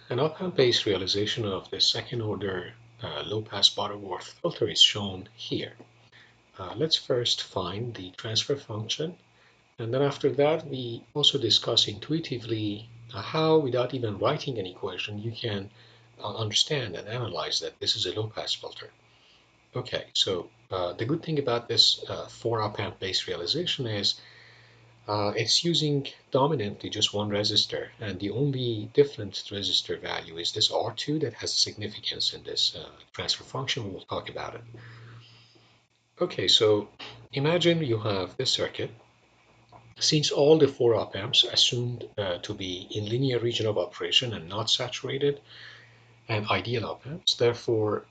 An op-amp-based realization of the second-order low-pass Butterworth filter is shown here. Let's first find the transfer function, and then after that we also discuss intuitively how, without even writing an equation, you can understand and analyze that this is a low-pass filter. Okay, so the good thing about this 4 op-amp-based realization is it's using dominantly just one resistor, and the only different resistor value is this R2 that has significance in this transfer function. We'll talk about it. Okay, so imagine you have this circuit. Since all the 4 op amps assumed to be in linear region of operation and not saturated and ideal op amps, therefore,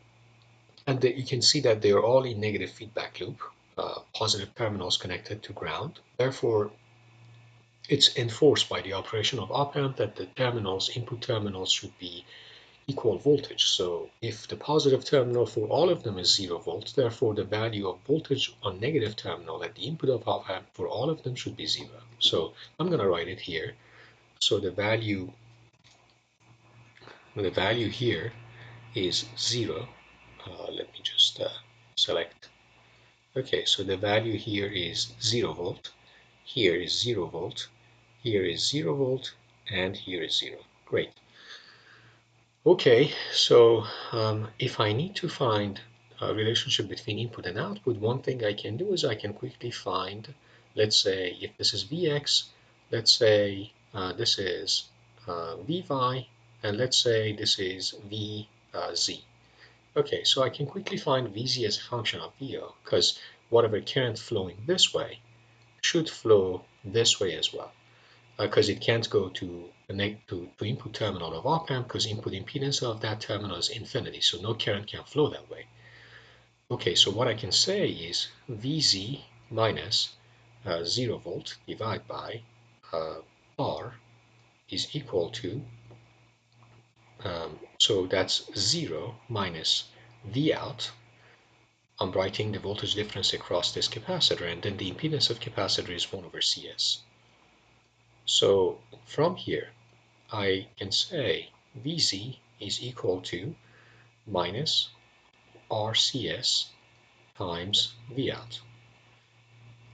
you can see that they are all in negative feedback loop, positive terminals connected to ground. Therefore, it's enforced by the operation of op-amp that the input terminals should be equal voltage. So if the positive terminal for all of them is 0 volts, therefore the value of voltage on negative terminal at the input of op-amp for all of them should be 0. So I'm going to write it here. So the value here is 0. Let me just select. Okay, so the value here is 0 volt. Here is 0 volt. Here is 0 volt, and here is 0. Great. Okay, so if I need to find a relationship between input and output, one thing I can do is I can quickly find, let's say, if this is Vx, let's say this is Vy, and let's say this is Vz. Okay, so I can quickly find Vz as a function of Vo, because whatever current flowing this way should flow this way as well, because it can't go to to input terminal of op amp, because input impedance of that terminal is infinity, so no current can flow that way. Okay, so what I can say is Vz minus 0 volt divided by R is equal to, so that's 0 minus V out. I'm writing the voltage difference across this capacitor, and then the impedance of capacitor is 1 over Cs. So from here, I can say Vz is equal to minus RCS times Vout.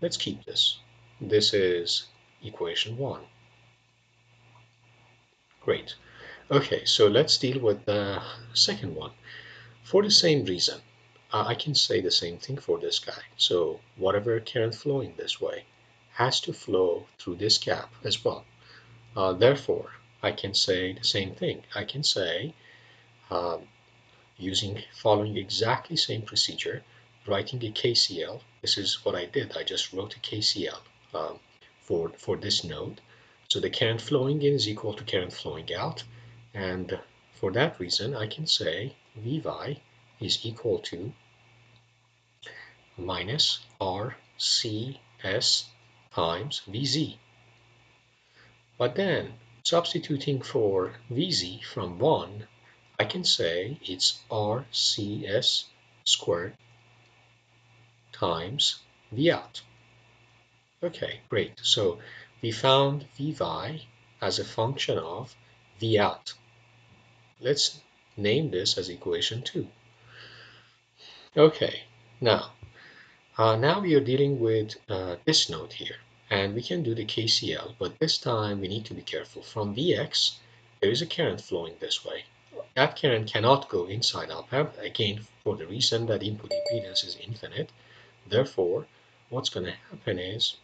Let's keep this. This is equation 1. Great. Okay, so let's deal with the second one. For the same reason, I can say the same thing for this guy. So whatever current flowing this way has to flow through this gap as well. Therefore, I can say the same thing. I can say um, following exactly same procedure, writing a KCL. This is what I did. I just wrote a KCL for this node. So the current flowing in is equal to current flowing out. And for that reason, I can say Vy is equal to minus RCS times Vz. But then, substituting for Vz from 1, I can say it's RCS squared times Vout. Okay, great. So we found Vy as a function of Vout. Let's name this as equation 2. Okay, now we are dealing with this node here, and we can do the KCL, but this time we need to be careful. From Vx, there is a current flowing this way. That current cannot go inside op amp, again, for the reason that input impedance is infinite. Therefore, what's going to happen is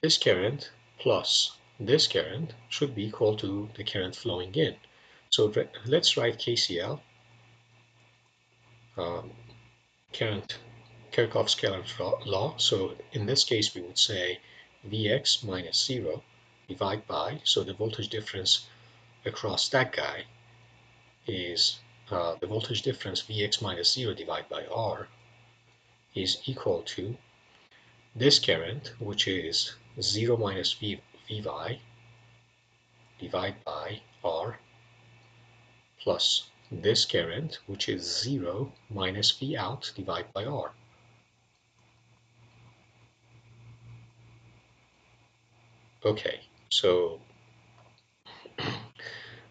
this current plus this current should be equal to the current flowing in. So let's write KCL, um, current Kirchhoff's scalar law. So in this case, we would say Vx minus 0 divided by, so the voltage difference across that guy is the voltage difference Vx minus 0 divided by R is equal to this current, which is 0 minus Vy divided by R, plus this current, which is 0 minus V out divided by R. Okay, so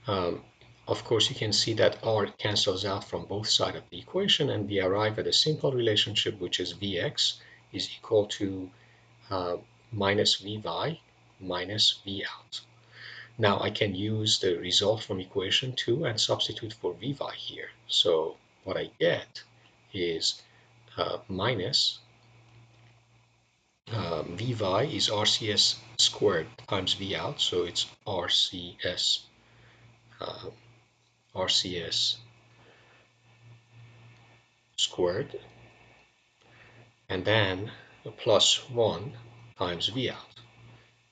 Um, of course, you can see that R cancels out from both sides of the equation, and we arrive at a simple relationship, which is Vx is equal to uh, minus Vy minus Vout. Now I can use the result from equation 2 and substitute for Vy here. So what I get is minus Vy is RCS squared times Vout, so it's uh, RCS squared, and then plus 1 times Vout.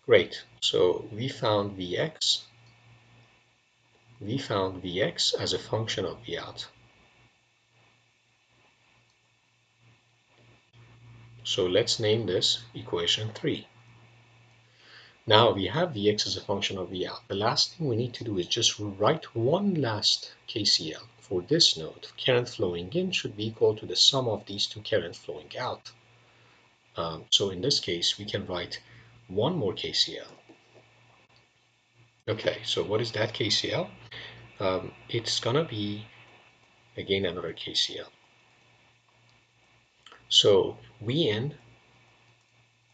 Great, so we found Vx as a function of Vout. So let's name this equation 3. Now we have Vx as a function of Vout. The last thing we need to do is just write one last KCL. For this node, current flowing in should be equal to the sum of these two current flowing out. So in this case, we can write one more KCL. Okay, so what is that KCL? It's gonna be, again, another KCL. So Vn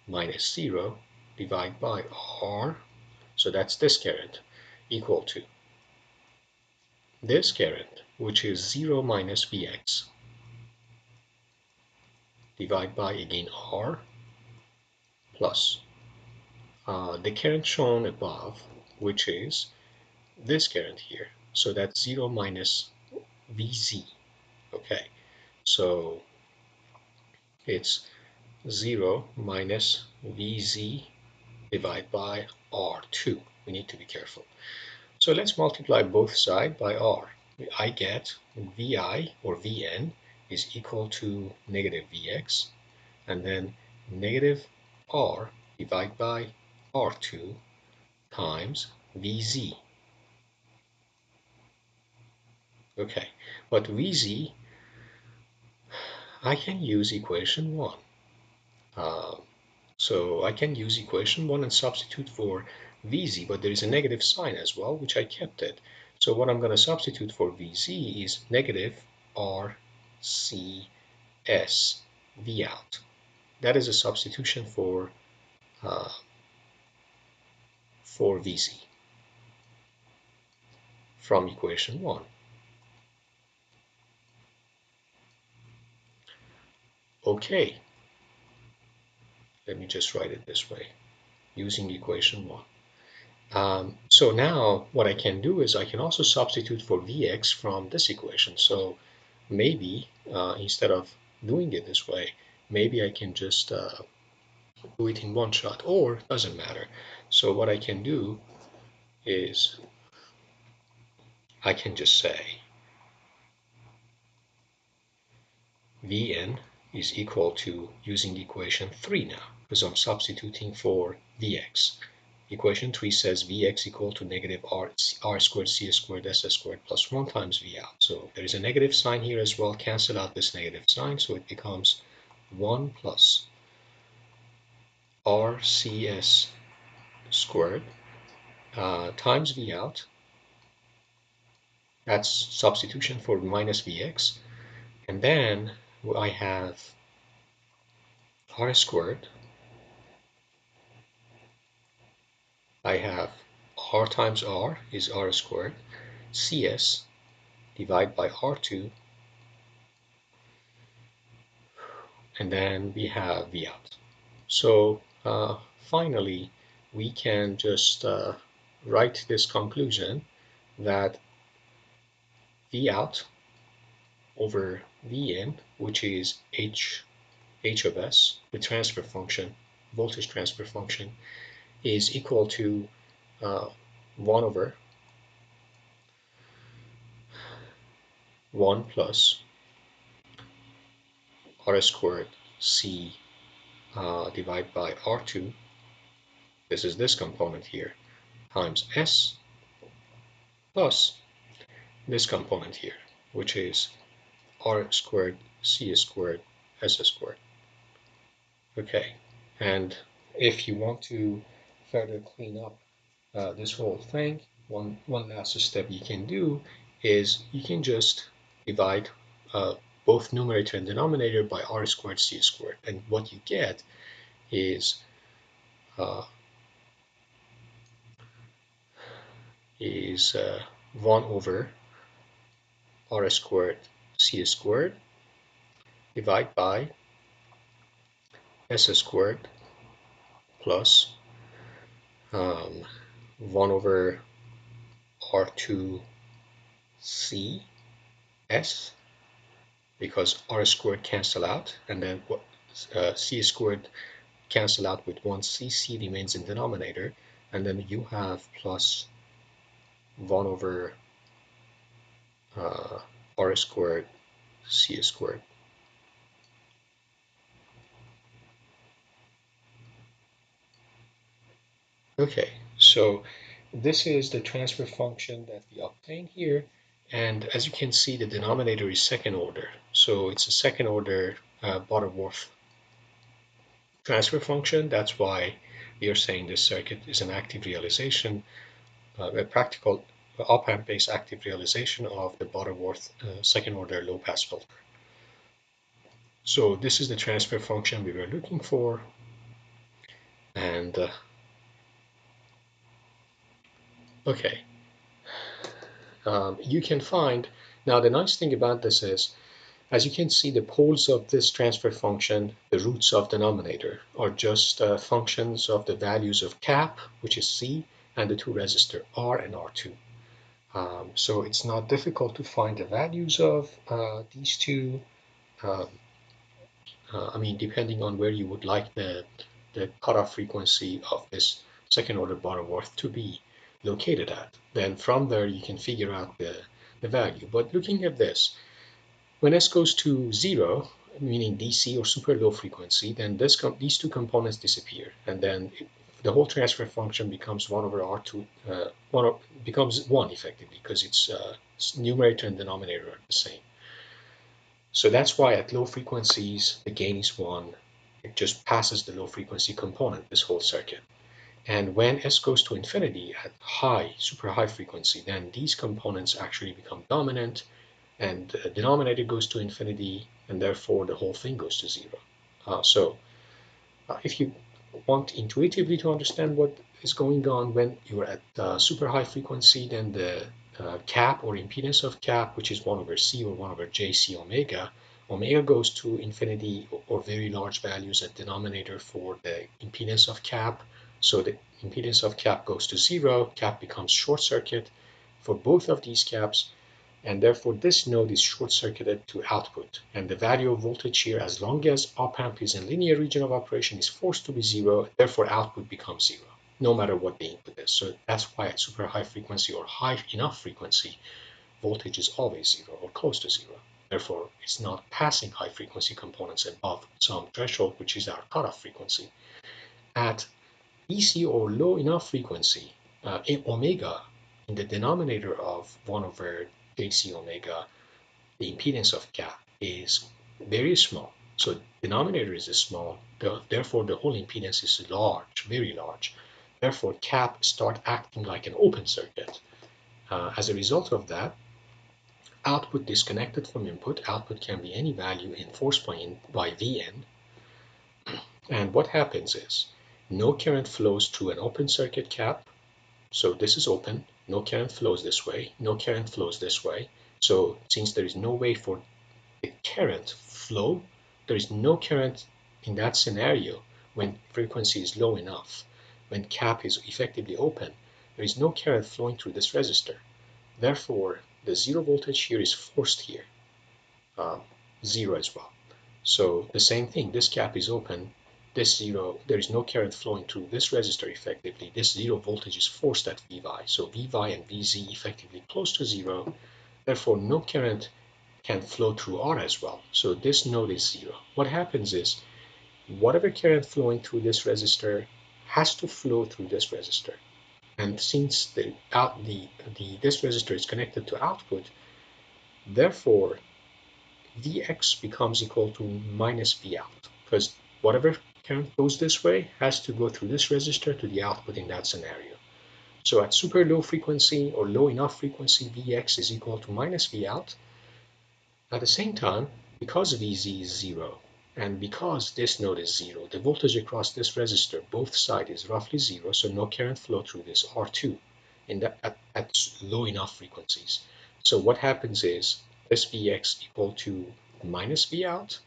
minus 0 divided by R, so that's this current, equal to this current, which is 0 minus Vx, divided by, again, R, plus the current shown above, which is this current here. So that's 0 minus Vz. Okay, so it's 0 minus Vz divided by R2. We need to be careful. So let's multiply both sides by R. I get Vi or Vn is equal to negative Vx, and then negative R divided by R2 times Vz. Okay, but Vz, I can use equation 1. So I can use equation 1 and substitute for Vz, but there is a negative sign as well, which I kept it. So what I'm going to substitute for Vz is negative RCS Vout. That is a substitution uh, for Vz from equation 1. Okay, let me just write it this way, using equation 1. So now what I can do is I can also substitute for Vx from this equation. So maybe instead of doing it this way, maybe I can just do it in one shot, or doesn't matter. So what I can do is I can just say Vn is equal to, using equation 3 now, because I'm substituting for Vx. Equation 3 says Vx equal to negative R squared C squared S squared plus 1 times V out. So there is a negative sign here as well. Cancel out this negative sign, so it becomes 1 plus RCS squared times V out. That's substitution for minus Vx. And then I have R squared. I have R times R is R squared. CS divided by R2, and then we have V out. So finally, we can just write this conclusion that V out over Vn, which is H of S, the transfer function, voltage transfer function, is equal to 1 over 1 plus R squared C divided by R2, this is this component here, times S plus this component here, which is R squared C squared S squared. Okay, and if you want to further clean up this whole thing, one last step you can do is you can just divide both numerator and denominator by r squared c squared, and what you get is uh, 1 over r squared c squared divided by s squared plus 1 over r2 c s, because r squared cancel out, and then c squared cancel out with 1c, c remains in denominator, and then you have plus 1 over uh, r squared c squared. Okay, so this is the transfer function that we obtain here, and as you can see, the denominator is second order, so it's a second order Butterworth transfer function. That's why we are saying this circuit is an active realization, a practical op-amp based active realization of the Butterworth second order low pass filter. So this is the transfer function we were looking for, and okay, you can find, now the nice thing about this is, as you can see, the poles of this transfer function, the roots of denominator, are just functions of the values of cap, which is C, and the two resistor R and R2. So it's not difficult to find the values of these two. Um, I mean, depending on where you would like the cutoff frequency of this second order Butterworth to be located at. Then from there, you can figure out the value. But looking at this, when S goes to 0, meaning DC or super low frequency, then these two components disappear. And then the whole transfer function becomes 1 over R2, becomes 1 effectively, because its numerator and denominator are the same. So that's why at low frequencies, the gain is 1. It just passes the low frequency component, this whole circuit. And when S goes to infinity at high, super high frequency, then these components actually become dominant, and the denominator goes to infinity, and therefore the whole thing goes to 0. So if you want intuitively to understand what is going on when you're at super high frequency, then the cap or impedance of cap, which is 1 over C or 1 over JC omega, omega goes to infinity or very large values at denominator for the impedance of cap. So the impedance of cap goes to 0, cap becomes short circuit for both of these caps, and therefore this node is short-circuited to output, and the value of voltage here, as long as op-amp is in linear region of operation, is forced to be 0, therefore output becomes 0, no matter what the input is. So that's why at super high frequency or high enough frequency, voltage is always 0 or close to 0. Therefore, it's not passing high frequency components above some threshold, which is our cutoff frequency. At DC or low enough frequency, omega in the denominator of 1 over JC omega, the impedance of cap is very small. So denominator is small, therefore the whole impedance is large, very large. Therefore cap start acting like an open circuit. As a result of that, output disconnected from input, output can be any value enforced by Vn. And what happens is, no current flows through an open circuit cap. So this is open, no current flows this way, no current flows this way. So since there is no way for the current flow, there is no current in that scenario when frequency is low enough. When cap is effectively open, there is no current flowing through this resistor. Therefore, the 0 voltage here is forced here, uh, 0 as well. So the same thing, this cap is open, this 0, there is no current flowing through this resistor effectively. This 0 voltage is forced at Vy. So Vy and Vz effectively close to 0. Therefore, no current can flow through R as well. So this node is 0. What happens is, whatever current flowing through this resistor has to flow through this resistor. And since this resistor is connected to output, therefore Vx becomes equal to minus Vout, because whatever current goes this way has to go through this resistor to the output in that scenario. So at super low frequency or low enough frequency, Vx is equal to minus Vout. At the same time, because Vz is 0, and because this node is 0, the voltage across this resistor, both sides, is roughly 0, so no current flow through this R2 at low enough frequencies. So what happens is this Vx equal to minus Vout,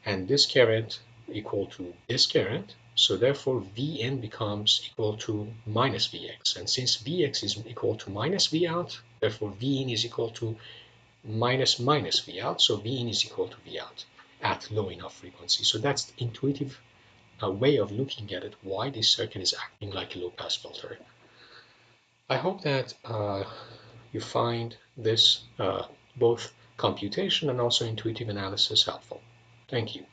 and this current equal to this current. So therefore, Vn becomes equal to minus Vx. And since Vx is equal to minus Vout, therefore Vin is equal to minus Vout. So Vin is equal to Vout at low enough frequency. So that's the intuitive way of looking at it, why this circuit is acting like a low-pass filter. I hope that you find this both computation and also intuitive analysis helpful. Thank you.